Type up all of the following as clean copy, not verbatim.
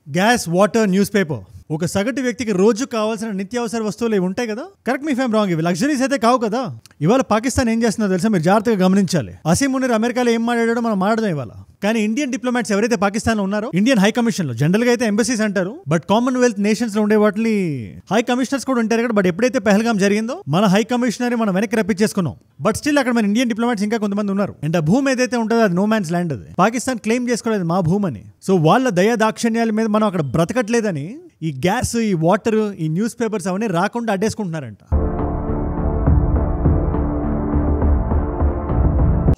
Gas, water, news paper. ఒక సగటు వ్యక్తికి రోజు కావాల్సిన నిత్యావసర వస్తువులు ఇవి ఉంటాయి కదా. Correct me if I'm wrong, ఇవి లగ్జరీస్ అయితే కావు కదా. ఇవాళ పాకిస్తాన్ ఏం చేస్తుందో తెలుసా, మీరు జాగ్రత్తగా గమనించాలి. అసీం మునీర్ అమెరికాలో ఏం మాట్లాడాడో మనం మాట్లాడదాం ఇవాళ. కానీ ఇండియన్ డిప్లొమాట్స్ ఎవరైతే పాకిస్తాన్ లో ఉన్నారో, ఇండియన్ హై కమిషన్ లో, జనరల్ గా అయితే ఎంబసీస్ అంటారు, బట్ కామన్వెల్త్ నేషన్స్ లో ఉండే వాటిని హై కమిషనర్స్ కూడా ఉంటారు కదా. బట్ ఎప్పుడైతే పెహల్గాం జరిగిందో మన హై కమిషనర్ మనం వెనక్కి రప్పించేసుకున్నాం. బట్ స్టిల్ అక్కడ మన ఇండియన్ డిప్లొమాట్స్ ఇంకా కొంతమంది ఉన్నారు. అండ్ ఆ భూమి ఏదైతే ఉంటుందో అది నో మ్యాన్స్ ల్యాండ్. అది పాకిస్తాన్ క్లెయిమ్ చేసుకోలేదు మా భూమి అని. సో వాళ్ళ దయా దాక్షిణ్యాల మీద మనం అక్కడ బ్రతకట్లేదని ఈ గ్యాస్, ఈ వాటర్, ఈ న్యూస్ పేపర్స్ అవన్నీ రాకుండా అడ్డేసుకుంటున్నారంట.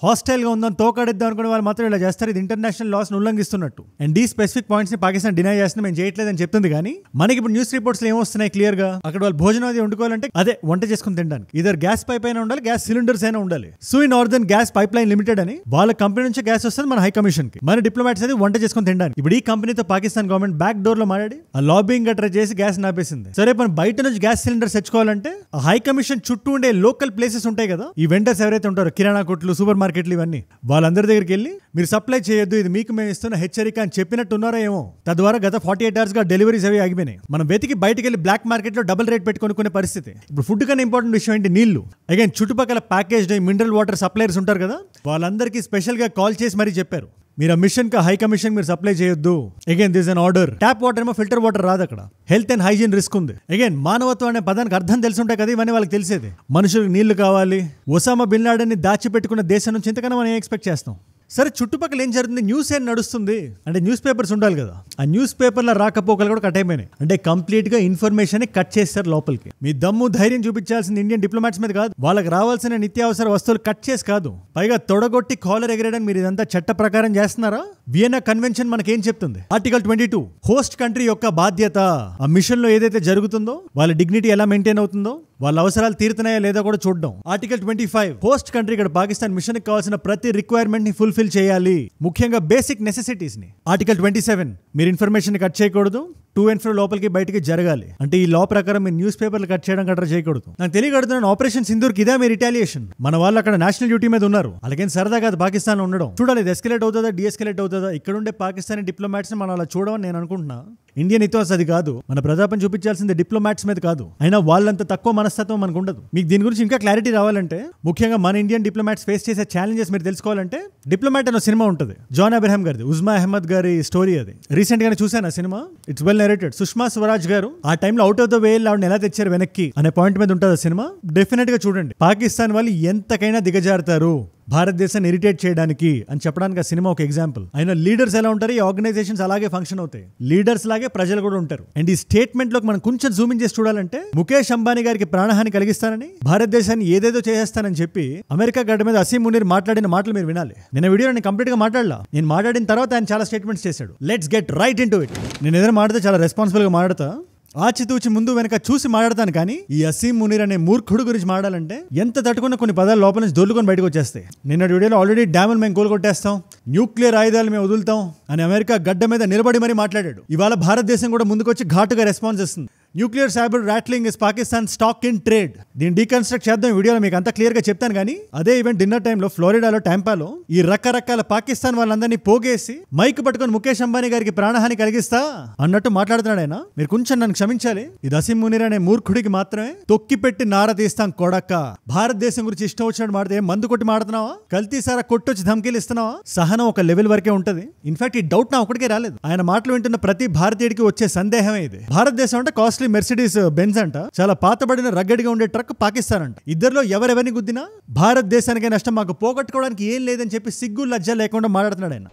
హాస్టైల్ గా ఉందని తోకాడిద్దాం అనుకునే వాళ్ళు మాత్రం ఇలా చేస్తారు. ఇది ఇంటర్నేషనల్ లాస్ ఉల్లంఘిస్తున్నట్టు. అండ్ ఈ స్పెసిఫిక్ పాయింట్స్ ని పాకిస్తాన్ డినై చేస్తుంది, మేము చేయట్లేదని చెప్తుంది. కానీ మనకి ఇప్పుడు న్యూస్ రిపోర్ట్స్ లో ఏమొస్తున్నాయి క్లియర్ గా, అక్కడ వాళ్ళు భోజనం అది వండుకోవాలంటే అదే వంట చేసుకుని తినడానికి ఇద్దరు గ్యాస్ పైప్ అయినా ఉండాలి, గ్యాస్ సిలిండర్స్ అయినా ఉండాలి. Sui northern gas pipeline limited అని వాళ్ళ కంపెనీ నుంచి గ్యాస్ వస్తుంది మన హై కమిషన్ కి. మన డిప్లొమాట్స్ అది వంట చేసుకుని తినడానికి. ఇప్పుడు ఈ కంపెనీతో పాకిస్తాన్ గవర్నమెంట్ బ్యాక్ డోర్ లో మాట్లాడి ఆ లాబింగ్ గట్రా చేసి గ్యాస్ నాపేసింది. సరే మనం బయట నుంచి గ్యాస్ సిలిండర్స్ తెచ్చుకోవాలంటే ఆ హై కమిషన్ చుట్టూ ఉండే లోకల్ ప్లేసెస్ ఉంటాయి కదా, ఈ వెండర్స్ ఎవరైతే ఉంటారో, కిరాణా కొట్లు, సూపర్ మార్కెట్లు, ఇవన్నీ వాళ్ళందరి దగ్గరికి వెళ్ళి మీరు సప్లై చేయొద్దు, ఇది మీకు మేము ఇస్తున్న హెచ్చరిక అని చెప్పినట్టున్నారో ఏమో. తద్వారా గత 48 hours గా డెలివరీస్ అవి ఆగిపోయినాయి. మనం వెతికి బయటికి వెళ్ళి బ్లాక్ మార్కెట్ లో డబుల్ రేట్ పెట్టుకునే పరిస్థితి. ఇప్పుడు ఫుడ్ కన్నా ఇంపార్టెంట్ విషయం ఏంటి, నీళ్లు. అగైన్ చుట్టుపక్కల ప్యాకేజ్డ్ మినరల్ వాటర్ సప్లైర్స్ ఉంటారు కదా, వాళ్ళందరికీ స్పెషల్ గా కాల్ చేసి మరీ చెప్పారు, మీరు ఆ మిషన్ కా హై కమిషన్ మీరు సప్లై చేయొద్దు. Again this an order. Tap water ఏమో ఫిల్టర్ వాటర్ రాదు అక్కడ. హెల్త్ అండ్ హైజీన్ రిస్క్ ఉంది. అగైన్ మానవత్వం అనే పదానికి అర్థం తెలిసి ఉంటాయి కదా, ఇవన్నీ వాళ్ళకి తెలిసేది. మనుషులకు నీళ్లు కావాలి. ఒసామా బిన్ లాడెన్ ని దాచిపెట్టుకున్న దేశం నుంచి ఇంతకన్నా మనం ఏం ఎక్స్పెక్ట్ చేస్తాం. సరే చుట్టుపక్కల ఏం జరుగుతుంది, న్యూస్ ఏం నడుస్తుంది అంటే న్యూస్ పేపర్స్ ఉండాలి కదా. ఆ న్యూస్ పేపర్ల రాకపోకలు కూడా కట్ అయిపోయినాయి. అంటే కంప్లీట్ గా ఇన్ఫర్మేషన్ కట్ చేస్తారు లోపలికి. మీ దమ్ము ధైర్యం చూపించాల్సింది ఇండియన్ డిప్లొమాట్స్ మీద కాదు, వాళ్ళకి రావాల్సిన నిత్యావసర వస్తువులు కట్ చేసి కాదు, పైగా తొడగొట్టి కాలర్ ఎగరేయడానికి మీరు ఇదంతా చట్ట ప్రకారం చేస్తున్నారా? వియన్నా కన్వెన్షన్ మనకేం చెప్తుంది? ఆర్టికల్ 22 హోస్ట్ కంట్రీ యొక్క బాధ్యత. ఆ మిషన్ లో ఏదైతే జరుగుతుందో వాళ్ళ డిగ్నిటీ ఎలా మెయింటైన్ అవుతుందో, వాళ్ళ అవసరాలు తీరుతున్నాయా లేదా కూడా చూడడం. ఆర్టికల్ 25 హోస్ట్ కంట్రీ ఇక్కడ పాకిస్తాన్ మిషన్ కి కావాల్సిన ప్రతి రిక్వైర్మెంట్ ని ఫుల్ఫిల్ చేయాలి, ముఖ్యంగా బేసిక్ నెసెసిటీస్ ని. ఆర్టికల్ 27 మీరు ఇన్ఫర్మేషన్ కట్ చేయకూడదు, టు అండ్ ఫ్రో లోపలికి బయటికి జరగాలి. అంటే ఈ లా ప్రకారం మీరు న్యూస్ పేపర్లు కట్ చేయడం గట్రా చేయకూడదు. నాకు తెలియగడుతున్నాను, ఆపరేషన్ సింధూర్కి ఇదే మీ రిటాలియేషన్. మన వాళ్ళు అక్కడ నేషనల్ డ్యూటీ మీద ఉన్నారు, అలాగే సరదా కాదు పాకిస్తాన్ లో ఉండడం. చూడాలి ఇది ఎస్కలేట్ అవుతుందా, డిఎస్కలేట్ అవుతుందా. ఇక్కడ ఉండే పాకిస్తానీ డిప్లొమాట్స్ మనం అలా చూడమని నేను అనుకుంటున్నా. ఇండియన్ ఇతిహాస్ అది కాదు, మన ప్రతాపం చూపించాల్సింది డిప్లొమాట్స్ మీద కాదు. అయినా వాళ్ళంత తక్కువ మనస్తత్వం మనకు ఉండదు. మీకు దీని గురించి ఇంకా క్లారిటీ రావాలంటే, ముఖ్యంగా మన ఇండియన్ డిప్లొమాట్స్ ఫేస్ చేసే ఛాలెంజెస్ మీరు తెలుసుకోవాలంటే, డిప్లొమాట్ అనే సినిమా ఉంటుంది, జాన్ అబ్రహాం గారిది, ఉజ్మా అహ్మద్ గారి స్టోరీ. అది రీసెంట్ గానే చూసాను ఆ cinema. It's well narrated. Sushma Swaraj గారు ఆ టైంలో అవుట్ ఆఫ్ ద వే ఆవిడని ఎలా తెచ్చారు వెనక్కి అనే పాయింట్ మీద ఉంటుంది ఆ సినిమా. డెఫినెట్ గా చూడండి. పాకిస్తాన్ వాళ్ళు ఎంతకైనా దిగజారుతారు భారతదేశాన్ని ఇరిటేట్ చేయడానికి అని చెప్పడానికి ఆ సినిమా ఒక ఎగ్జాంపుల్. అయినా లీడర్స్ ఎలా ఉంటారు, ఈ ఆర్గనైజేషన్స్ అలాగే ఫంక్షన్ అవుతాయి. లీడర్స్ లాగే ప్రజలు కూడా ఉంటారు. అండ్ ఈ స్టేట్మెంట్ లో మనం కొంచెం జూమింగ్ చేసి చూడాలంటే, ముఖేష్ అంబానీ గారికి ప్రాణహాని కలిగిస్తానని, భారతదేశాన్ని ఏదేదో చేసేస్తానని చెప్పి అమెరికా గడ్డ మీద అసీం మునీర్ మాట్లాడిన మాటలు మీరు వినాలి. నేను వీడియో నేను కంప్లీట్ గా మాట్లాడలా, నేను మాట్లాడిన తర్వాత ఆయన చాలా స్టేట్మెంట్స్ చేశాడు. Let's get right in to it. నేను ఏదైనా మాట్లాడితే చాలా రెస్పాన్సిబుల్ గా మాట్లాడతా, ఆచితూచి ముందు వెనక చూసి మాట్లాడతాను. కానీ ఈ అసీం మునీర్ అనే మూర్ఖుడు గురించి మాట్లాడాలంటే ఎంత తట్టుకున్న కొన్ని పదాలు లోపల నుంచి దొర్లుకొని బయటకు వచ్చేస్తాయి. నిన్న వీడియోలో ఆల్రెడీ డ్యాములు మేము కూలగొట్టేస్తాం, న్యూక్లియర్ ఆయుధాలు మేము వదులుతాం అని అమెరికా గడ్డ మీద నిలబడి మరీ మాట్లాడాడు. ఇవాళ భారతదేశం కూడా ముందుకొచ్చి ఘాటుగా రెస్పాన్స్ ఇస్తుంది. Nuclear cyber rattling is Pakistan stock in trade. దీన్ని డీకన్స్ట్రక్ట్ చేద్దాం వీడియోలో, మీకు అంతా క్లియర్ గా చెప్తాను. కానీ అదే ఈవెంట్ డిన్నర్ టైంలో ఫ్లోరిడాలో టాంపాలో ఈ రకరకాల పాకిస్తాన్ వాళ్ళందరినీ పోగేసి మైక్ పట్టుకొని ముఖేష్ అంబానీ గారికి ప్రాణహాని కలిగిస్తా అన్నట్టు మాట్లాడుతున్నాడు ఆయన. మీరు కొంచెం నన్ను క్షమించాలి, ఇది అసీం మునీర్ అనే మూర్ఖుడికి మాత్రమే తొక్కి పెట్టి నార తీస్తాం కొడక్క. భారతదేశం గురించి ఇష్టం వచ్చినట్టు మాడితే మందు కొట్టి మాడుతున్నావా, కల్తీసారా కొట్టొచ్చి ధమ్కీలు ఇస్తున్నావా? సహనం ఒక లెవెల్ వరకే ఉంటది. ఇన్ఫాక్ట్ ఈ డౌట్ నా ఒకటికే రాలేదు. ఆయన మాటలు వింటున్న ప్రతి భారతీయుడికి వచ్చే సందేహమే ఇది. భారతదేశం అంటే కాస్ట్లీ మెర్సిడీస్ బెంజ్ అంట, చాలా పాతబడిన రగ్గడిగా ఉండే ట్రక్ పాకిస్తాన్ అంట. ఇద్దరిలో ఎవరెవరిని గుద్దినా భారతదేశానికే నష్టం, మాకు పోగొట్టుకోవడానికి ఏం లేదని చెప్పి సిగ్గు లజ్జ లేకుండా మాట్లాడుతున్నాడు ఆయన.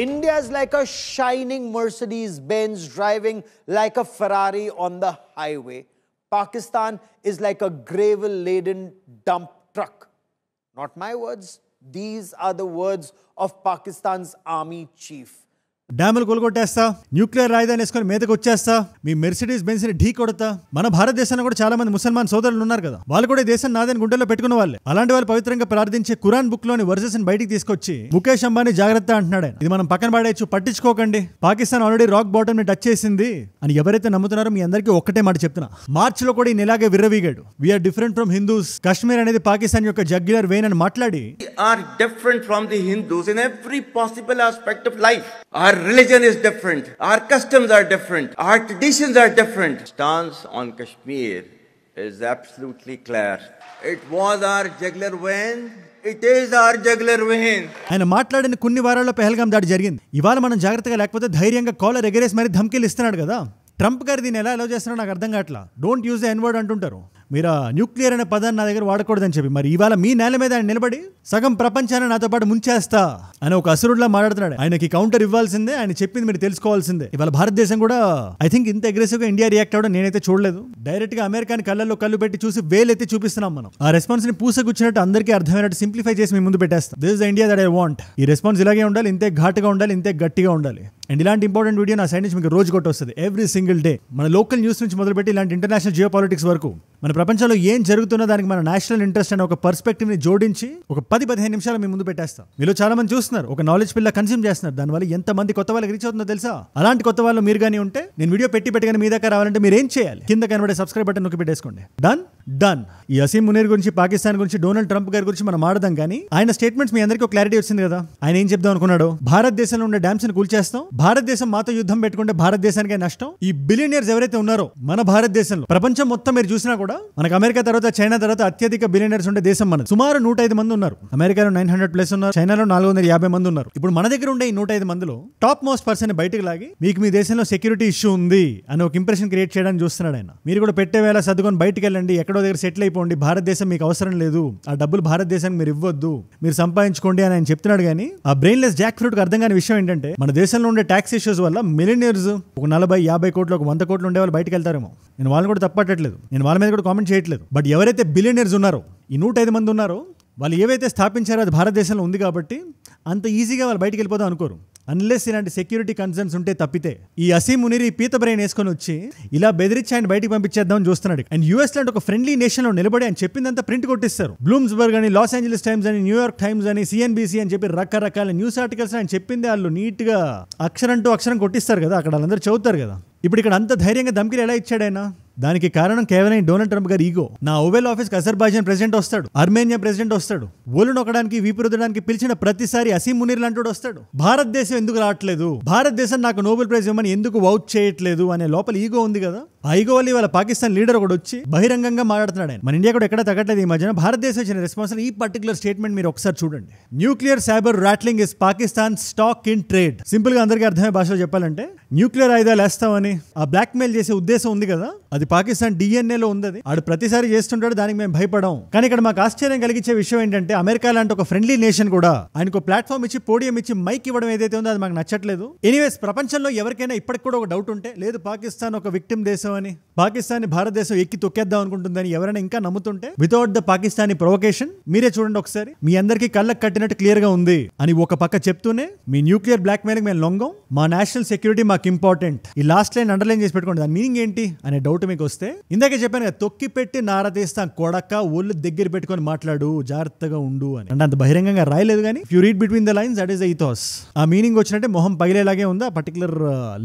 India is like a shining Mercedes Benz driving like a Ferrari on the highway. Pakistan is like a gravel laden dump truck. Not my words, these are the words of Pakistan's army chief. డ్యాములు కొలగొట్టేస్తా, nuclear ఆయుధాన్ని వేసుకొని మీదకి వచ్చేస్తా, మీ Mercedes Benz ని ఢీ కొడతా. మన భారతదేశంలో కూడా చాలా మంది ముసల్మాన్ సోదరులు ఉన్నారు కదా, వాళ్ళు కూడా దేశం నాదని గుండెల్లో పెట్టుకున్న వాళ్ళే. అలాంటి వాళ్ళు పవిత్రంగా ప్రార్థించే ఖురాన్ బుక్ లోని వర్సెస్ బయటికి తీసుకొచ్చి ముఖేష్ అంబానీ జాగ్రత్త అంటున్నాడు. ఇది మనం పక్కన పడేయచ్చు, పట్టించుకోకండి, పాకిస్తాన్ ఆల్రెడీ రాక్ బాటమ్ ని టచ్ చేసింది అని ఎవరైతే నమ్ముతున్నారో మీ అందరికీ ఒక్కటే మాట చెప్తున్నా. మార్చ్ లో కూడా ఈయన ఇలాగే విర్రవీగాడు. We are different from Hindus, Kashmir అనేది పాకిస్తాన్ యొక్క జగ్యులర్ వెయిన్ అని మాట్లాడి We are different from the Hindus in every possible aspect of life. Our religion is different. Our customs are different. Our traditions are different. Stance on Kashmir is absolutely clear. It was our jugular vein. It is our jugular vein. ఆయన మాట్లాడిన కొన్ని వారాల్లో పెహల్గాం దాడి జరిగింది. ఇవాళ మనం జాగ్రత్తగా లేకపోతే ధైర్యంగా కాలర్ ఎగరేసి మరి ధమ్కీలు ఇస్తున్నాడు కదా. ట్రంప్ గారు దీన్ని ఎలా అలౌ చేస్తున్నారో నాకు అర్థం కావట్లా. Don't use the n word అంటుంటారు. మీరు న్యూక్లియర్ అనే పదాన్ని నా దగ్గర వాడకూడదని చెప్పి మరి ఇవాళ మీ నేల మీద ఆయన నిలబడి సగం ప్రపంచాన్ని నాతో పాటు ముంచేస్తా అని ఒక అసురుడిలా మాట్లాడుతున్నాడు. ఆయనకి కౌంటర్ ఇవ్వాల్సిందే, ఆయన చెప్పింది మీరు తెలుసుకోవాల్సిందే. ఇవాళ భారతదేశం కూడా ఐ థింక్ ఇంత అగ్రెసివ్ గా ఇండియా రియాక్ట్ అవ్వడం నేనైతే చూడలేదు. డైరెక్ట్ గా అమెరికాని కళ్ళల్లో కళ్ళు పెట్టి చూసి వేలెత్తి చూపిస్తున్నాం మనం. ఆ రెస్పాన్స్ ని పూసగుచ్చినట్టు అందరికీ అర్థమైనట్టు సింప్లిఫై చేసి మీ ముందు పెట్టేస్తాం. This is the India that I want. ఈ రెస్పాన్స్ ఇలాగే ఉండాలి, ఇంతే ఘాటుగా ఉండాలి, ఇంతే గట్టిగా ఉండాలి. అండ్ ఇలాంటి ఇంపార్టెంట్ వీడియో నా సైడ్ నుంచి మీకు రోజు కొట్టి వస్తుంది ఎవ్రీ సింగిల్ డే. మన లోకల్ న్యూస్ నుంచి మొదలుపెట్టి ఇలాంటి ఇంటర్నేషనల్ జియో పాలిటిక్స్ వరకు మన ప్రపంచంలో ఏం జరుగుతున్నా దానికి మన నేషనల్ ఇంట్రెస్ట్ అనే ఒక పర్స్పెక్టివ్ ని జోడించి ఒక 10-15 నిమిషాలు మీ ముందు పెట్టేస్తాం. మీలో చాలా మంది చూస్తున్నారు, ఒక నాలెడ్జ్ పిల్ల కన్స్యూమ్ చేస్తున్నారు. దానివల్ల ఎంత మంది కొత్త వాళ్ళకి రీచ్ అవుతుందో తెలుసా? అలాంటి కొత్త వాళ్ళు మీరు కానీ ఉంటే నేను వీడియో పెట్టగానే మీ దగ్గర రావాలంటే మీరు ఏం చేయాలి? కింద కనబడే సబ్స్క్రైబ్ బటన్ నొక్కి పెట్టేసుకోండి. డన్. ఈ అసీం మునీర్ గురించి, పాకిస్తాన్ గురించి, డొనాల్డ్ ట్రంప్ గారి గురించి మనం ఆడదాం. కానీ ఆయన స్టేట్మెంట్స్ మీ అందరికీ ఒక క్లారిటీ వచ్చింది కదా. ఆయన ఏం చెప్దాం అనుకున్నాడు? భారతదేశంలో ఉండే డ్యామ్స్ ని కూల్చేస్తాం, భారతదేశం మాతో యుద్ధం పెట్టుకుంటే భారతదేశానికే నష్టం. ఈ బిలియనియర్స్ ఎవరైతే ఉన్నారో మన భారతదేశంలో, ప్రపంచం మొత్తం మీరు చూసినా కూడా మనకు అమెరికా తర్వాత, చైనా తర్వాత అత్యధిక బిలియనియర్స్ ఉండే దేశం మనది. సుమారు 105 మంది ఉన్నారు. అమెరికాలో 900+ ఉన్నారు, చైనాలో 450 మంది ఉన్నారు. ఇప్పుడు మన దగ్గర ఉండే ఈ 105 మందిలో టాప్ మోస్ట్ పర్సన్ బయటకు లాగి మీకు మీ దేశంలో సెక్యూరిటీ ఇష్యూ ఉంది అని ఒక ఇంప్రెషన్ క్రియేట్ చేయడానికి చూస్తున్నాడు ఆయన. మీరు కూడా పెట్టే వేళ సర్దుకొని బయటకు వెళ్ళండి, ఎక్కడో దగ్గర సెటిల్ అయిపోండి, భారతదేశం మీకు అవసరం లేదు, ఆ డబ్బులు భారతదేశానికి మీరు ఇవ్వద్దు, మీరు సంపాదించుకోండి అని ఆయన చెప్తున్నాడు. కానీ ఆ బ్రెయిన్లెస్ జాక్ ఫ్రూట్ అర్థం కాని విషయం ఏంటంటే మన దేశంలో ఉండే ట్యాక్స్ ఇష్యూస్ వల్ల మిలియనియర్స్ ఒక 40-50 కోట్లు, ఒక 100 కోట్లు ఉండే వాళ్ళు బయటకు వెళ్తారేమో. నేను వాళ్ళని కూడా తప్పట్టట్లేదు, నేను వాళ్ళ మీద కూడా కామెంట్ చేయట్లేదు. బట్ ఎవరైతే బిలియనియర్స్ ఉన్నారో, ఈ 105 మంది ఉన్నారో, వాళ్ళు ఏవైతే స్థాపించారో అది భారతదేశంలో ఉంది కాబట్టి అంత ఈజీగా వాళ్ళు బయటకు వెళ్ళిపోదాం అనుకోరు, అన్లెస్ ఇలాంటి సెక్యూరిటీ కన్సర్న్స్ ఉంటే తప్పితే. ఈ అసీం మునీర్ పీత బ్రెయిన్ వేసుకొని వచ్చి ఇలా బెదిరించి ఆయన బయటకు పంపించేద్దామని చూస్తున్నాడు. అండ్ యూఎస్ లాంటి ఒక ఫ్రెండ్లీ నేషన్ లో నిలబడి ఆయన చెప్పిందంతా ప్రింట్ కొట్టిస్తారు. బ్లూమ్స్బర్గ్ అని, లాస్ ఏంజలస్ టైమ్స్ అని, న్యూయార్క్ టైమ్స్ అని, CNBC అని చెప్పి రకరకాల న్యూస్ ఆర్టికల్స్ ఆయన చెప్పింది వాళ్ళు నీట్ గా అక్షరం టు అక్షరం కొట్టిస్తారు కదా, అక్కడ వాళ్ళందరూ చదువుతారు కదా. ఇప్పుడు ఇక్కడ అంత ధైర్యంగా ధమ్కీలు ఎలా ఇచ్చాడు ఆయన? దానికి కారణం కేవలం డొనాల్డ్ ట్రంప్ గారి ఈగో. నా ఓవెల్ ఆఫీస్ కి అజర్బైజాన్ ప్రెసిడెంట్ వస్తాడు, అర్మేనియా ప్రెసిడెంట్ వస్తాడు, ఓలు నొక్కడానికి, వీపు రుద్దడానికి పిలిచిన ప్రతిసారి అసీం మునీర్ లాంటి వస్తాడు. భారతదేశం ఎందుకు రావట్లేదు, భారతదేశం నాకు నోబెల్ ప్రైజ్ ఇవ్వమని ఎందుకు వౌచ్ చేయట్లేదు అనే లోపల ఈగో ఉంది కదా. ఆ ఈగో వల్ల ఇవాళ పాకిస్తాన్ లీడర్ కూడా వచ్చి బహిరంగంగా మాట్లాడుతున్నాడు ఆయన. మన ఇండియా కూడా ఎక్కడ తగ్గట్లేదు ఈ మధ్యన. భారతదేశం ఇచ్చిన రెస్పాన్స్ ఈ పర్టికులర్ స్టేట్మెంట్ మీరు ఒకసారి చూడండి. Nuclear cyber rattling is Pakistan stock in trade. Simple గా అందరికీ అర్థమయ్యే భాషలో చెప్పాలంటే న్యూక్లియర్ ఆయుధాలు వేస్తామని ఆ బ్లాక్ మెయిల్ చేసే ఉద్దేశం ఉంది కదా, అది పాకిస్తాన్ DNA లో ఉంది. ఆడు ప్రతిసారి చేస్తుంటాడు, దానికి మేము భయపడం. కానీ ఇక్కడ మాకు ఆశ్చర్యం కలిగించే విషయం ఏంటంటే అమెరికా లాంటి ఒక ఫ్రెండ్లీ నేషన్ కూడా ఆయనకు ప్లాట్ఫామ్ ఇచ్చి, పోడియం ఇచ్చి, మైక్ ఇవ్వడం ఏదైతే ఉందో అది మాకు నచ్చట్లేదు. ఎనీవేస్, ప్రపంచంలో ఎవరికైనా ఇప్పటికి కూడా ఒక డౌట్ ఉంటే, లేదు పాకిస్తాన్ ఒక విక్టిమ్ దేశం అని, పాకిస్తాన్ భారతదేశం ఎక్కి తొక్కేద్దాం అనుకుంటుందని ఎవరైనా ఇంకా నమ్ముతుంటే, వితౌట్ ద పాకిస్తానీ ప్రొవకేషన్ మీరే చూడండి ఒకసారి, మీ అందరికీ కళ్ళకు కట్టినట్టు క్లియర్ గా ఉంది అని ఒక పక్క చెప్తూనే మీ న్యూక్లియర్ బ్లాక్ మెయిల్ మేము లొంగం, మా నేషనల్ సెక్యూరిటీ మాకు ఇంపార్టెంట్. ఈ లాస్ట్ లైన్ అండర్లైన్ చేసి పెట్టుకోండి. దాని మీనింగ్ ఏంటి అనే డౌట్ మీకు వస్తే, ఇందాకే చెప్పాను కదా, తొక్కి పెట్టి నారదీస్తాం కొడక, ఒళ్ళు దగ్గర పెట్టుకొని మాట్లాడు, జాగ్రత్తగా ఉండు అని. అంటే అంత బహిరంగంగా రాయలేదు, కానీ you read between the lines, that is the ethos. ఆ మీనింగ్ వచ్చినట్టే మొహం పగిలేలాగే ఉంది ఆ పర్టికులర్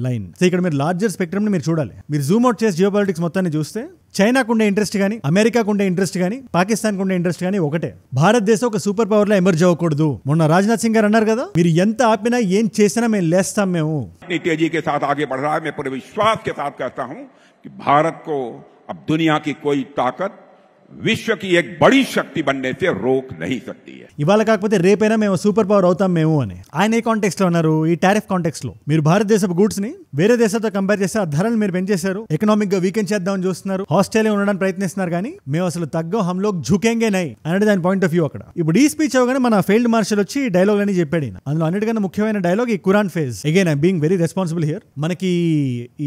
లైన్. సో ఇక్కడ మీరు లార్జర్ స్పెక్ట్రమ్ ని మీరు చూడాలి. మీరు జూమ్ అవుట్ చేసి జియో పాలిటిక్స్ మొత్తాన్ని చూస్తే చైనాకు ఉండే ఇంట్రెస్ట్ కానీ, అమెరికాకు ఉండే ఇంట్రెస్ట్ కానీ, పాకిస్తాన్కు ఉండే ఇంట్రెస్ట్ కానీ ఒకటే, భారతదేశం ఒక సూపర్ పవర్ లా ఎమర్జ్ అవ్వకూడదు. మొన్న రాజ్నాథ్ సింగ్ గారు అన్నారు కదా, మీరు ఎంత ఆపినా ఏం చేసినా మేము లేస్తాం మేము. तेजी के साथ आगे बढ़ रहा है। मैं पूरे विश्वास के साथ कहता हूं कि भारत को अब दुनिया की कोई ताकत विश्व की एक बड़ी शक्ति बनने से रोक नहीं सकती है. ఇవాళ కాకపోతే రేపైనా మేము సూపర్ పవర్ అవుతాం మేము అని ఆయన ఏ కాంటెక్స్ట్ లో ఉన్నారు? ఈ టారిఫ్ కాంటెక్స్ట్ లో మీరు భారతదేశపు గూడ్స్ ని వేరే దేశాలతో కంపేర్ చేస్తే ఆ ధరలు మీరు పెంచేశారు, ఎకనామిక్ గా వీకెండ్ చేద్దామని చూస్తున్నారు, ఆస్ట్రేలియా ఉండడానికి ప్రయత్నిస్తున్నారు. కానీ మేము అసలు తగ్గం, హమ్ లోగ్ ఝుకేంగే నై అనేది దాని పాయింట్ ఆఫ్ వ్యూ. అక్కడ ఇప్పుడు ఈ స్పీచ్ అవగానే మన ఫీల్డ్ మార్షల్ వచ్చి డైలాగ్ అని చెప్పాడు. అందులో అన్నిటికన్నా ముఖ్యమైన డైలాగ్ ఈ Quran phase. Again I being very responsible here. మనకి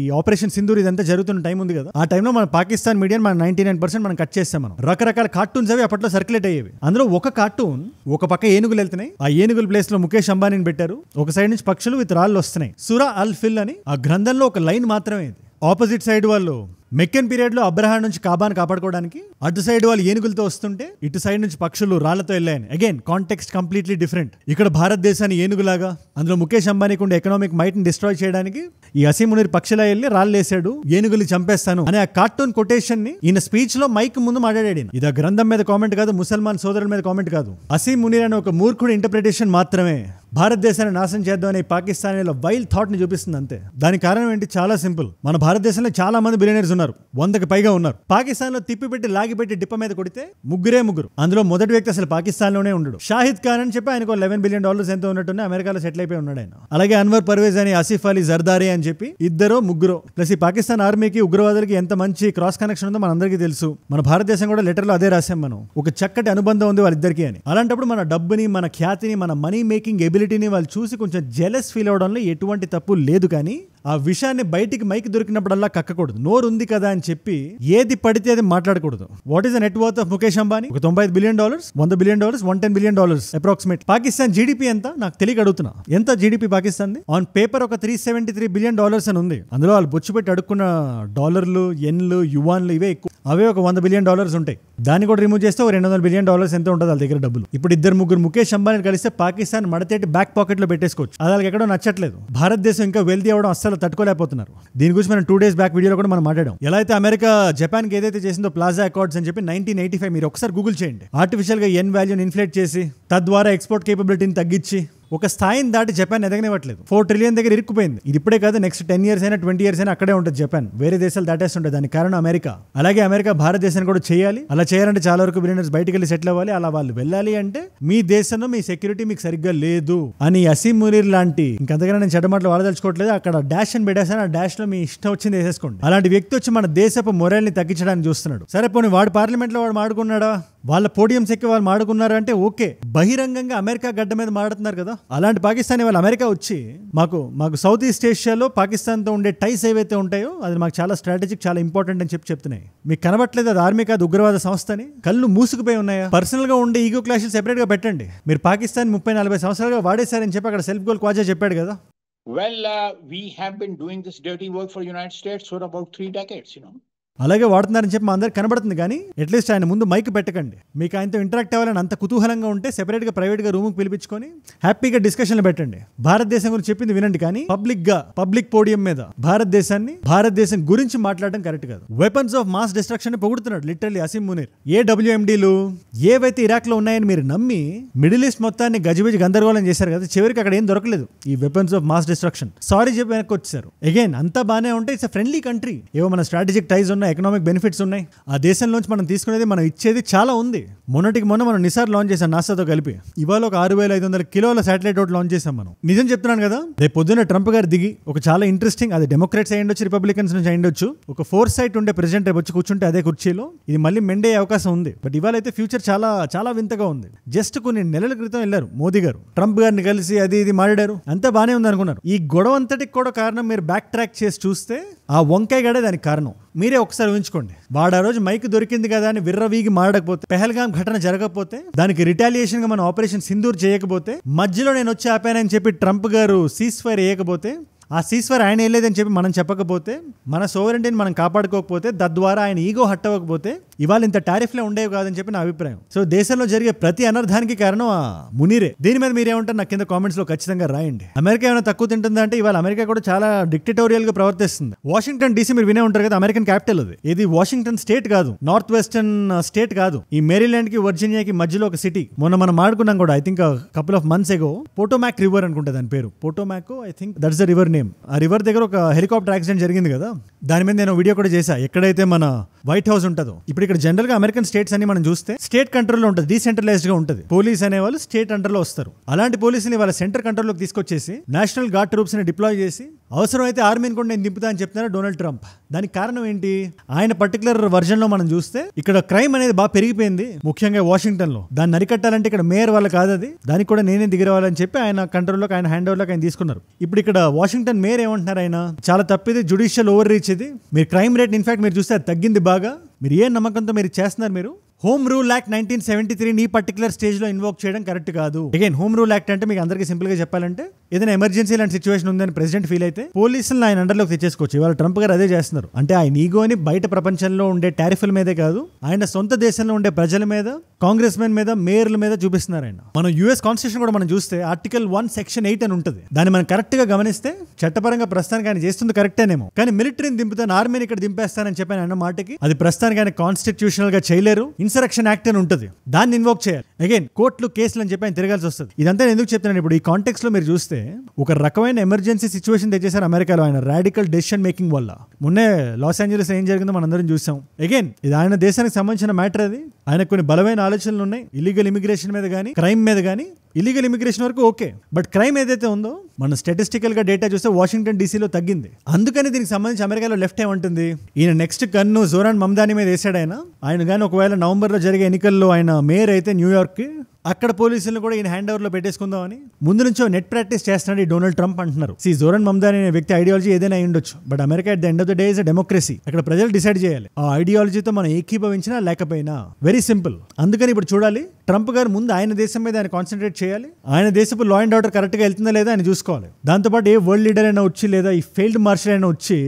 ఈ ఆపరేషన్ సింధూర్ ఇదంతా జరుగుతున్న టైం ఉంది కదా, ఆ టైంలో మన పాకిస్తాన్ మీడియా మన 99% మనం కట్ చేస్తాం. మనం రకరకాల కార్టూన్స్ అవి అప్పట్లో సర్క్యులేట్ అయ్యేవి. అందులో ఒక కార్టూన్, ఒక పక్క ఏనుగులు వెళ్తున్నాయి, ఆ ఏనుగుల ప్లేస్ లో ముఖేష్ అంబానీని పెట్టారు, ఒక సైడ్ నుంచి పక్షులు విత్ రాళ్ళు వస్తున్నాయి. సూరా అల్ ఫిల్ అని ఆ గ్రంథంలో ఒక లైన్ మాత్రమే ఇది. ఆపోజిట్ సైడ్ వాళ్ళు మెక్కన్ పీరియడ్ లో అబ్రహాం నుంచి కాబాను కాపాడుకోవడానికి అటు సైడ్ వాళ్ళు ఏనుగులతో వస్తుంటే ఇటు సైడ్ నుంచి పక్షులు రాళ్లతో వెళ్ళాయని. Again context completely different. ఇక్కడ భారతదేశాన్ని ఏనుగులాగా, అందులో ముఖేష్ అంబానీకి ఉండే ఎకనామిక్ మైట్ ని డిస్ట్రాయ్ చేయడానికి ఈ అసీం మునీర్ పక్షిలా వెళ్ళి రాళ్ళు వేసాడు, ఏనుగులు చంపేస్తాను అనే ఆ కార్టూన్ కొటేషన్ ని ఈయన స్పీచ్ లో మైక్ ముందు మాట్లాడాడు. ఇది ఆ గ్రంథం మీద కామెంట్ కాదు, ముసల్మాన్ సోదరుల మీద కామెంట్ కాదు. అసీం మునీర్ అనే ఒక మూర్ఖుడి ఇంటర్ప్రిటేషన్ మాత్రమే భారతదేశాన్ని నాశనం చేద్దామని పాకిస్తానీలో వైల్డ్ థాట్ ని చూపిస్తుంది అంతే. దానికి కారణం ఏంటి? చాలా సింపుల్. మన భారతదేశంలో చాలా మంది బిలియనర్స్ ఉన్నారు, 100కి పైగా ఉన్నారు. పాకిస్తాన్ లో తిప్పిపెట్టి లాగిపెట్టి డిప్ప మీద కొడితే ముగ్గురు. అందులో మొదటి వ్యక్తి అసలు పాకిస్తాన్ లోనే ఉండడు. షాహిద్ ఖాన్ అని చెప్పి ఆయనకు $11 బిలియన్ ఎంత ఉన్నట్టున్నా అమెరికాలో సెటిల్ అయిపోయి ఉన్నాడు ఆయన. అలాగే అన్వర్ పర్వేజ్ అని, ఆసిఫ్ అలీ జర్దారీ అని చెప్పి ముగ్గురు ప్లస్ ఈ పాకిస్తాన్ ఆర్మీకి ఉగ్రవాదులకి ఎంత మంచి క్రాస్ కనెక్షన్ ఉందో మనందరికీ తెలుసు. మన భారతదేశం కూడా లెటర్ లో అదే రాసాం మనం, ఒక చక్కటి అనుబంధం ఉంది వాళ్ళిద్దరికి అని. అలాంటప్పుడు మన డబ్బుని, మన ఖ్యాతిని, మన మనీ మేకింగ్ ఎబిలిటీని వాళ్ళు చూసి కొంచెం జెలస్ ఫీల్ అవడంలో ఎటువంటి తప్పు లేదు. కానీ ఆ విషయాన్ని బయటికి మైక్ దొరికినప్పుడల్లా కక్కకూడదు. నోరు ఉంది కదా అని చెప్పి ఏది పడితే అది మాట్లాడకూడదు. What is the net worth of Mukesh Ambani? ఒక $95 billion, $100 billion, $110 billion approximate. Pakistan GDP ఎంత నాకు తెలియక అడుగుతున్నా. ఎంత జీడిపి పాకిస్తాన్? ఆన్ పేపర్ ఒక $373 బిలియన్ అని ఉంది. అందులో వాళ్ళు బొచ్చు పెట్టి అడుక్కున్న డాలర్లు, ఎన్లు, యువాన్లు ఇవే ఎక్కువ. అవే ఒక $100 బిలియన్ ఉంటాయి. దాన్ని కూడా రిమూవ్ చేస్తే ఒక $200 బిలియన్ ఎంత ఉంటుంది వాళ్ళ దగ్గర డబ్బులు. ఇప్పుడు 2-3 ముఖేష్ అంబానీ కలిస్తే పాకిస్తాన్ మడతేటి బ్యాక్ పాకెట్ లో పెట్టేసుకోవచ్చు. అది వాళ్ళకి ఎక్కడో నచ్చట్లేదు. భారతదేశం ఇంకా వెల్తీ అవడం అస్సలు తట్టుకోలేకపోతున్నారు. దీని గురించి మనం 2 days బ్యాక్ వీడియోలో కూడా మనం మాట్లాడాం. ఎలా అయితే అమెరికా జపాన్ కి ఏదైతే చేసిందో ప్లాజా అకార్డ్స్ అని చెప్పి 1985, మీరు ఒకసారి గూగుల్ చేయండి. ఆర్టిఫిషియల్ గా ఎన్ వాల్యూని ఇన్ఫ్లేట్ చేసి తద్వారా ఎక్స్పోర్ట్ కేపబిలిటీని తగ్గించి ఒక స్థాయిని దాటి జపాన్ ఎదగనివ్వట్లేదు. $4 ట్రిలియన్ దగ్గర ఇరుక్కుపోయింది. ఇది ఇప్పుడే కాదు, నెక్స్ట్ 10 years అయినా 20 years అయినా అక్కడే ఉంటుంది జపాన్. వేరే దేశాలు దాటేస్తుంటాయి. దానికి కారణం అమెరికా. అలాగే అమెరికా భారతదేశాన్ని కూడా చేయాలి. అలా చేయాలంటే చాలా వరకు బిలియనర్స్ బయటికి వెళ్ళి సెటిల్ అవ్వాలి. అలా వాళ్ళు వెళ్ళాలి అంటే మీ దేశంలో మీ సెక్యూరిటీ మీకు సరిగ్గా లేదు అని అసీం మునీర్ లాంటి, ఇంకంతగా నేను చెడ్డమాటలు వాడదలుచుకోవట్లేదు, అక్కడ డాష్ అని పెట్టేసాను, ఆ డాష్ లో మీ ఇష్టం వచ్చింది వేసేసుకోండి. అలాంటి వ్యక్తి వచ్చి మన దేశపు మొరల్ని తగ్గించడానికి చూస్తున్నాడు. సరే పోనీ వాడు పార్లమెంట్ లో వాడు మాడుకున్నాడా, వాళ్ళ పోడియంస్ ఎక్కి వాళ్ళు మాడుకున్నారు అంటే ఓకే. బహిరంగంగా అమెరికా గడ్డ మీద మాడుతున్నారు కదా. అలాంటి పాకిస్తాన్ వాళ్ళు అమెరికా వచ్చి మాకు సౌత్ ఈస్ట్ ఏషియాలో పాకిస్తాన్తో ఉండే టైస్ ఏవైతే ఉంటాయో అది మాకు చాలా స్ట్రాటజిక్, చాలా ఇంపార్టెంట్ అని చెప్తున్నాయి. మీకు కనబట్లేదు అది ఆర్మీ కాదు, ఉగ్రవాద సంస్థ అని. కళ్ళు మూసుకుపోయి ఉన్నాయా? పర్సనల్ గా ఉండే ఈగో క్లాషెస్ సెపరేట్ గా పెట్టండి. మీరు పాకిస్తాన్ 30-40 సంవత్సరాలుగా వాడేశారని చెప్పి అక్కడ సెల్ఫ్ గోల్ క్వాజా చెప్పాడు కదా. Well, we have been doing this dirty work for United States for about 3 decades, అలాగే వాడుతున్నారని చెప్పి మా అందరికి కనబడుతుంది. కానీ అట్లీస్ట్ ఆయన ముందు మైక్ పెట్టకండి. మీకు ఆయనతో ఇంటరాక్ట్ అవ్వాలని అంత కుతూహలంగా ఉంటే సెపరేట్ గా ప్రైవేట్ గా రూమ్కి పిలిపించుకొని హ్యాపీగా డిస్కషన్లు పెట్టండి. భారతదేశం గురించి చెప్పింది వినండి. కానీ పబ్లిక్ పోడియం మీద భారతదేశం గురించి మాట్లాడడం కరెక్ట్ కాదు. వెపన్స్ ఆఫ్ మాస్ డిస్ట్రక్షన్ పొగుడుతున్నాడు లిటరల్లీ అసీం మునీర్. AWMDలు ఏవైతే ఇరాక్ లో ఉన్నాయని మీరు నమ్మి మిడిల్ ఈస్ట్ మొత్తాన్ని గజిబిజి గందరగోళం చేశారు కదా. చివరికి అక్కడ ఏం దొరకలేదు ఈ weapons of mass destruction. Sorry చెప్పి వెనక్కి వచ్చారు. అగైన్ అంతా బానే ఉంటే ఇట్స్ ఫ్రెండ్లీ కంట్రీ. ఏవో మన స్ట్రాటజిక్ టైజ్ ఉన్నాయి, ఎకనామిక్ బెనిఫిట్స్ ఉన్నాయి. ఆ దేశంలోంచి మనం తీసుకునేది, మనం ఇచ్చేది చాలా ఉంది. మొన్నటికి మొన్న మనం నిసార్ లాంచ్ చేసాం నాసాతో కలిపి. ఇవాళ ఒక 6500 కిలోల శాటిలైట్ ఒకటి లాంచ్ చేసాం మనం. నిజం చెప్తున్నాను కదా, రేపు పొద్దున్న ట్రంప్ గారు దిగి ఒక చాలా ఇంట్రెస్టింగ్, అది డెమోక్రాట్స్ అయ్యిండొచ్చు, రిపబ్లికన్స్ నుంచి అయ్యిండొచ్చు, ఒక 4 సైట్ ఉండే ప్రెసిడెంట్ రేపు వచ్చి కూర్చుంటే అదే కుర్చీలో ఇది మళ్ళీ మెండే అవకాశం ఉంది. బట్ ఇవాళ అయితే ఫ్యూచర్ చాలా చాలా వింతగా ఉంది. జస్ట్ కొన్ని నెలల క్రితం వెళ్ళారు మోదీ గారు, ట్రంప్ గారిని కలిసి అది ఇది మాట్లాడారు, అంతా బానే ఉంది అనుకున్నారు. ఈ గొడవ అంతటికి కూడా కారణం మీరు బ్యాక్ ట్రాక్ చేసి చూస్తే ఆ వంకాయ గడే దానికి కారణం. మీరే ఒకసారి ఊహించుకోండి. వాడు ఆ రోజు మైక్ దొరికింది కదా అని విర్రవీగి మాడకపోతే, పెహల్గాం ఘటన జరగకపోతే, దానికి రిటాలియేషన్ గా మనం ఆపరేషన్ సింధూర్ చేయకపోతే, మధ్యలో నేను వచ్చి ఆపానని చెప్పి ట్రంప్ గారు సీజ్ ఫైర్ వేయకపోతే, ఆ సీజ్ఫైర్ ఆయన వెళ్ళలేదని చెప్పి మనం చెప్పకపోతే, మన సోవరెంటీని మనం కాపాడుకోకపోతే, తద్వారా ఆయన ఈగో హట్ అవ్వకపోతే ఇవాళ ఇంత టారిఫ్లే ఉండేవి కాదని చెప్పి నా అభిప్రాయం. సో దేశంలో జరిగే ప్రతి అనర్థానికి కారణం ఆ మునీరే. దీని మీద మీరేమంటారు నాకు కింద కామెంట్స్ లో ఖచ్చితంగా రాయండి. అమెరికా ఏమైనా తక్కువ తింటుందా అంటే ఇవాళ అమెరికా కూడా చాలా డిక్టేటోరియల్ గా ప్రవర్తిస్తుంది. వాషింగ్టన్ DC మీరు వినే ఉంటారు కదా, అమెరికన్ క్యాపిటల్ అది. ఇది వాషింగ్టన్ స్టేట్ కాదు, నార్త్ వెస్టర్న్ స్టేట్ కాదు. ఈ మేరీల్యాండ్ కి వర్జీనియాకి మధ్యలో ఒక సిటీ. మొన్న మనం మాడుకున్నాం కూడా, I think couple of months ago, Potomac river అనుకుంటా దాని పేరు. Potomac, I think that's the river name. ఆ రివర్ దగ్గర ఒక హెలికాప్టర్ యాక్సిడెంట్ జరిగింది కదా, దాని మీద నేను వీడియో కూడా చేశా. ఎక్కడైతే మన వైట్ హౌస్ ఉంటుందో, ఇప్పుడు ఇక్కడ జనరల్ గా అమెరికన్ స్టేట్స్ అన్ని మనం చూస్తే స్టేట్ కంట్రోల్ లో ఉంటుంది, డీసెంట్రలైజ్డ్ గా ఉంటుంది. పోలీస్ అనేవాళ్ళు స్టేట్ అండర్ లో వస్తారు. అలాంటి పోలీసుని వాళ్ళ సెంటర్ కంట్రోల్ లోకి తీసుకొచ్చేసి నేషనల్ గార్డ్ ట్రూప్స్ ని డిప్లాయ్ చేసి అవసరమైతే ఆర్మీని కూడా నేను దింపుతా అని చెప్తున్నారు డొనాల్డ్ ట్రంప్. దానికి కారణం ఏంటి? ఆయన పర్టికులర్ వర్జన్ లో మనం చూస్తే ఇక్కడ క్రైమ్ అనేది బాగా పెరిగిపోయింది, ముఖ్యంగా వాషింగ్టన్ లో. దాన్ని అరికట్టాలంటే ఇక్కడ మేయర్ వాళ్ళ కాదు, అది దానికి కూడా నేనే దిగిరవాలని చెప్పి ఆయన కంట్రోల్లోకి, ఆయన హ్యాండ్ ఓవర్ లోకి ఆయన తీసుకున్నారు. ఇప్పుడు ఇక్కడ వాషింగ్టన్ మేయర్ ఏమంటున్నారు, ఆయన చాలా తప్పిది, జుడిషియల్ ఓవర్ రీచ్ ఇది. మీరు క్రైమ్ రేట్ ఇన్ఫాక్ట్ మీరు చూస్తే అది తగ్గింది బాగా. మీరు ఏ నమ్మకంతో మీరు చేస్తున్నారు? మీరు హోమ్ రూల్ యాక్ట్ 1973 నీ పర్టికులర్ స్టేజ్ లో ఇన్వోక్ చేయడం కరెక్ట్ కాదు. అగైన్ హోమ్ రూల్ యాక్ట్ అంటే మీకు అందరికీ సింపుల్ గా చెప్పాలంటే ఏదైనా ఎమర్జెన్సీ లాంటి సిచువేషన్ ఉందని ప్రెసిడెంట్ ఫీల్ అయితే పోలీసులను ఆయన అండర్లోకి తెచ్చేసుకోవచ్చు. ఇవాళ ట్రంప్ గారు అదే చేస్తున్నారు. అంటే ఆయన ఈగోని బయట ప్రపంచంలో ఉండే టారిఫ్ల మీదే కాదు, ఆయన సొంత దేశంలో ఉండే ప్రజల మీద, కాంగ్రెస్ మెన్ మీద, మేయర్ల మీద చూపిస్తున్నారు ఆయన. మనం యూఎస్ కాన్స్టిట్యూషన్ కూడా మనం చూస్తే ఆర్టికల్ 1 సెక్షన్ 8 అని ఉంటుంది. దాన్ని మనం కరెక్ట్ గా గమనిస్తే చట్టపరంగా ప్రస్తుతానికి ఆయన చేస్తుంది కరెక్టేనేమో, కానీ మిలిటరీని దింపుతాను, ఆర్మీని ఇక్కడ దింపేస్తానని చెప్పి అన్న మాటకి అది ప్రస్తుతానికి ఆయన కాన్స్టిట్యూషనల్ గా చేయలేరు. ఇన్సరెక్షన్ యాక్ట్ అని ఉంటుంది, దాన్ని ఇన్వోక్ చేయాలి. అగైన్ కోర్టులు కేసులు అని చెప్పి ఆయన తిరగాల్సి వస్తుంది. ఇదంతా ఎందుకు చెప్తున్నాను, ఇప్పుడు ఈ కాంటెక్స్ట్ లో మీరు చూస్తే ఒక రకమైన ఎమర్జెన్సీ సిచ్యువేషన్ తెచ్చేసారు అమెరికాలో ఆయన రాడికల్ డెసిషన్ మేకింగ్ వల్ల. మొన్నే లాస్ ఏంజలస్ ఏం జరిగిందో మనందరం చూసాం. అగైన్ ఇది ఆయన దేశానికి సంబంధించిన మ్యాటర్. అది ఆయన కొన్ని బలమైన ఆలోచనలు ఉన్నాయి ఇల్లీగల్ ఇమిగ్రేషన్ మీద కానీ, క్రైమ్ మీద కానీ. ఇల్లీగల్ ఇమిగ్రేషన్ వరకు ఓకే, బట్ క్రైమ్ ఏదైతే ఉందో మన స్టాటిస్టికల్ గా డేటా చూస్తే వాషింగ్టన్ డీసీలో తగ్గింది. అందుకని దీనికి సంబంధించి అమెరికాలో లెఫ్ట్ ఏమంటుంది, ఈయన నెక్స్ట్ కన్ను జోరాన్ మమ్దాని మీద వేసాడు ఆయన కానీ ఒకవేళ నవంబర్లో జరిగే ఎన్నికల్లో ఆయన మేయర్ అయితే న్యూయార్క్, అక్కడ పోలీసులను కూడా ఈయన హ్యాండ్ ఓవర్ లో పెట్టేసుకుందామని ముందు నుంచో నెట్ ప్రాక్టీస్ చేస్తున్నాడు ఈ డొనాల్డ్ ట్రంప్ అంటున్నారు. జోరాన్ మమ్దాని అనే వ్యక్తి ఐడియాలజీ ఏదైనా అయి ఉండొచ్చు, but America at the end of the day is a democracy. అక్కడ ప్రజలు డిసైడ్ చేయాలి ఆ ఐడియాలజీతో మనం ఏకీభవించినా లేకపోయినా. Very simple. అందుకని ఇప్పుడు చూడాలి ట్రంప్ గారు ముందు ఆయన దేశం మీద ఆయన కాన్సన్ట్రేట్ చేయాలి. ఆయన దేశపు లా అండ్ ఆర్డర్ కరెక్ట్ గా వెళ్తుందా లేదా ఆయన చూసుకోవాలి. దాంతోపాటు ఏ వరల్డ్ లీడర్ అయినా వచ్చి లేదా ఈ ఫెయిల్డ్ మార్షల్ అయినా వచ్చి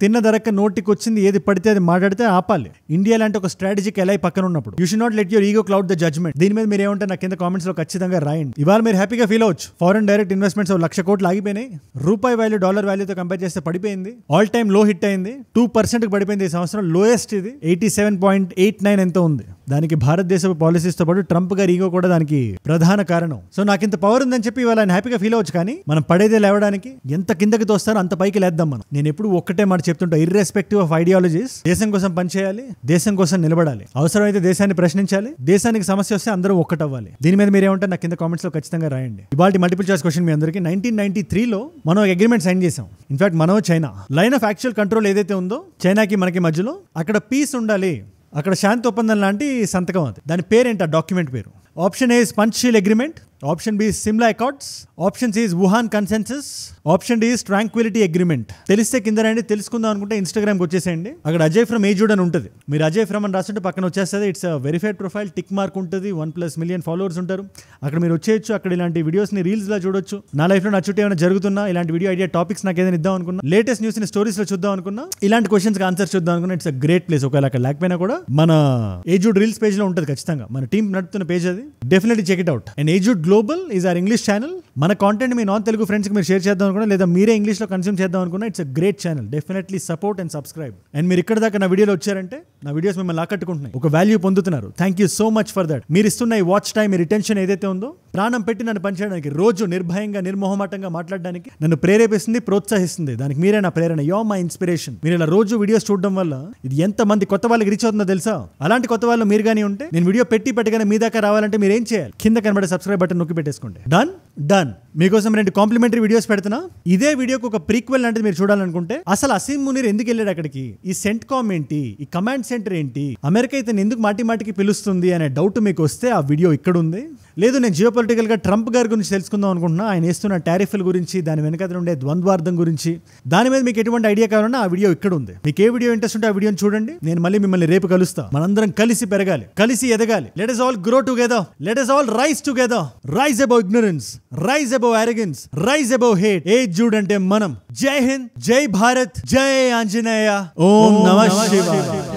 తిన్న ధరక్క నోటికి వచ్చింది ఏది పడితే అది మాట్లాడితే ఆపాలి. ఇండియా లాంటి ఒక స్ట్రాటజిక్ ఎలా పక్కన ఉన్నప్పుడు you should not let your ego cloud the judgement. దీని మీద మీరు ఏమంటే నాకు కింద కామెంట్స్ లో ఖచ్చితంగా రాయండి. ఇవాళ మీరు హ్యాపీగా ఫీల్ అవచ్చు. ఫారెన్ డైరెక్ట్ ఇన్వెస్ట్మెంట్స్ 1,00,000 కోట్లు ఆగిపోయినాయి. రూపాయి వాల్యూ డాలర్ వాల్యూతో కంపేర్ చేస్తే పడిపోయింది. ఆల్ టైమ్ లో హిట్ అయింది. 2% పడిపోయింది ఈ సంవత్సరం. లోయెస్ట్ ఇది 87.89 ఎంతో ఉంది. దానికి భారతదేశపు పాలసీస్ తో పాటు ట్రంప్ గారి ఈగో కూడా దానికి ప్రధాన కారణం. సో నాకు ఇంత పవర్ ఉందని చెప్పి ఇవాళ ఆయన హ్యాపీగా ఫీల్ అవచ్చు. కానీ మనం పడేదే లేవడానికి ఎంత కిందకి తోస్తారో అంత పైకి లేద్దాం మనం. నేను ఎప్పుడు ఒక్కటే మాట చెప్తుంటా, ఇర్రెస్పెక్టివ్ ఆఫ్ ఐడియాలజీస్ దేశం కోసం పనిచేయాలి, దేశం కోసం నిలబడాలి, అవసరమైతే దేశాన్ని ప్రశ్నించాలి, దేశానికి సమస్య వస్తే అందరూ ఒక్కటవ్వాలి. దీని మీద మీరేమంటారు నాకు కింద కామెంట్స్ లో ఖచ్చితంగా రాయండి. ఇవాళ మల్టిపుల్ చాయిస్ క్వశ్చన్ మీ అందరికి. 1993లో మనం ఒక అగ్రిమెంట్ సైన్ చేసాం. ఇన్ఫాక్ట్ మనం China line of actual control ఏదైతే ఉందో చైనాకి మనకి మధ్యలో, అక్కడ పీస్ ఉండాలి, అక్కడ శాంతి ఒప్పందం లాంటి సంతకం. అది దాని పేరేంటి, ఆ డాక్యుమెంట్ పేరు? Option A Panchsheel agreement, option B Simla accords, option C Wuhan consensus, option D tranquillity agreement. తెలిస్తే కింద రండి, తెలుసుకుందాం అనుకుంటే ఇన్స్టాగ్రామ్ కి వచ్చేసేయండి. అక్కడ అజయ్ ఫ్రమ్ ఏజూడ్ అని ఉంటుంది. మీరు అజయ్ ఫ్రమ్ అని రాస్తుంటే పక్కన వచ్చేస్తుంది. It's verified profile, tick mark ఉంటుంది, 1+ మిలియన్ ఫాలోవర్స్ ఉంటారు. అక్కడ మీరు వచ్చేయచ్చు. అక్కడ ఇలాంటి వీడియోస్ ని రీల్స్ లా చూడొచ్చు. నా లైఫ్ లో నా చుట్టూ ఏమైనా జరుగుతున్నా, ఇలాంటి వీడియో ఐడియా టాపిక్స్ నాకు ఏదైనా ఇద్దాం అనుకున్నా, లేటెస్ట్ న్యూస్ ని స్టోరీస్ లో చూద్దాం అనుకున్నా, ఇలాంటి క్వశ్చన్స్ కి ఆన్సర్ చూద్దాం అనుకున్నా, ఇట్స్ అ గ్రేట్ ప్లేస్. ఒకవేళ అక్కడ లేకపోయినా కూడా మన ఏజూడ్ రీల్స్ పేజ్ లో ఉంటుంది ఖచ్చితంగా. మన టీం నడుపుతున్న పేజ్ అది. Definitely check it out. And ఏజూడ్ global is our English channel. మన కాంటెంట్ మీ నాన్ తెలుగు ఫ్రెండ్స్ కి మీరు షేర్ చేద్దాం అనుకున్నా, లేదా మీరే ఇంగ్లీష్ లో కన్స్యూమ్ చేద్దాం అనుకున్నా, it's a great channel. Definitely support and subscribe. And మీరు ఇక్కడ దాకా నా వీడియోలో వచ్చారంటే నా వీడియోస్ మిమ్మల్ని ఆకట్టుకుంటున్నాయి, ఒక వాల్యూ పొందుతున్నారు. Thank you so much for that. మీరు ఇస్తున్న ఈ వాచ్ టైం, మీ రిటెన్షన్ ఏదైతే ఉందో, ప్రాణం పెట్టి నన్ను పనిచేయడానికి, రోజు నిర్భయంగా నిర్మోహమాటంగా మాట్లాడడానికి నన్ను ప్రేరేపిస్తుంది, ప్రోత్సహిస్తుంది. దానికి మీరే నా ప్రేరణ. Yo my inspiration. మీరు ఇలా రోజు వీడియోస్ చూడడం వల్ల ఇది ఎంత మంది కొత్త వాళ్ళకి రీచ్ అవుతుందో తెలుసా? అలాంటి కొత్త వాళ్ళు మీరు కానీ ఉంటే, నేను వీడియో పెట్టగానే మీ దాకా రావాలంటే మీరు ఏం చేయాలి? కింద కనబడే సబ్స్క్రైబ్ బటన్ నొక్కి పెట్టేసుకోండి. డన్. మీకోసం 2 కాంప్లిమెంటరీ వీడియోస్ పెడుతున్నా. ఇదే వీడియోకి ఒక ప్రీక్వెల్ లాంటిది మీరు చూడాలనుకుంటే, అసలు అసీం మునీర్ ఎందుకు వెళ్ళాడు అక్కడికి, ఈ సెంట్ కామ్ ఏంటి, ఈ కమాండ్ సెంటర్ ఏంటి, అమెరికా అయితే ఎందుకు మాటికి పిలుస్తుంది అనే డౌట్ మీకు వస్తే ఆ వీడియో ఇక్కడ ఉంది. లేదు నేను జియోపొలిటికల్ గా ట్రంప్ గారి గురించి తెలుసుకుందాం అనుకుంటున్నా, ఆయన వేస్తున్న టారిఫ్ల గురించి, దాని వెనకాల ఉండే ద్వంద్వార్థం గురించి, దాని మీద మీకు ఎటువంటి ఐడియా కావాలన్నా ఆ వీడియో ఇక్కడ ఉంది. మీకు ఏ వీడియో ఇంట్రెస్ట్ ఉంటే ఆ వీడియోని చూడండి. నేను మళ్ళీ మిమ్మల్ని రేపు కలుస్తా. మనందరం కలిసి పెరగాలి, కలిసి ఎదగాలి. Let us all grow together. Let us all rise together. Rise above ignorance. Rise above arrogance. Rise above hate. ఏజూడ్ అంటే మనం. జై హింద్, జై భారత్, జై ఆంజనేయ. ఓం నమః శివాయ.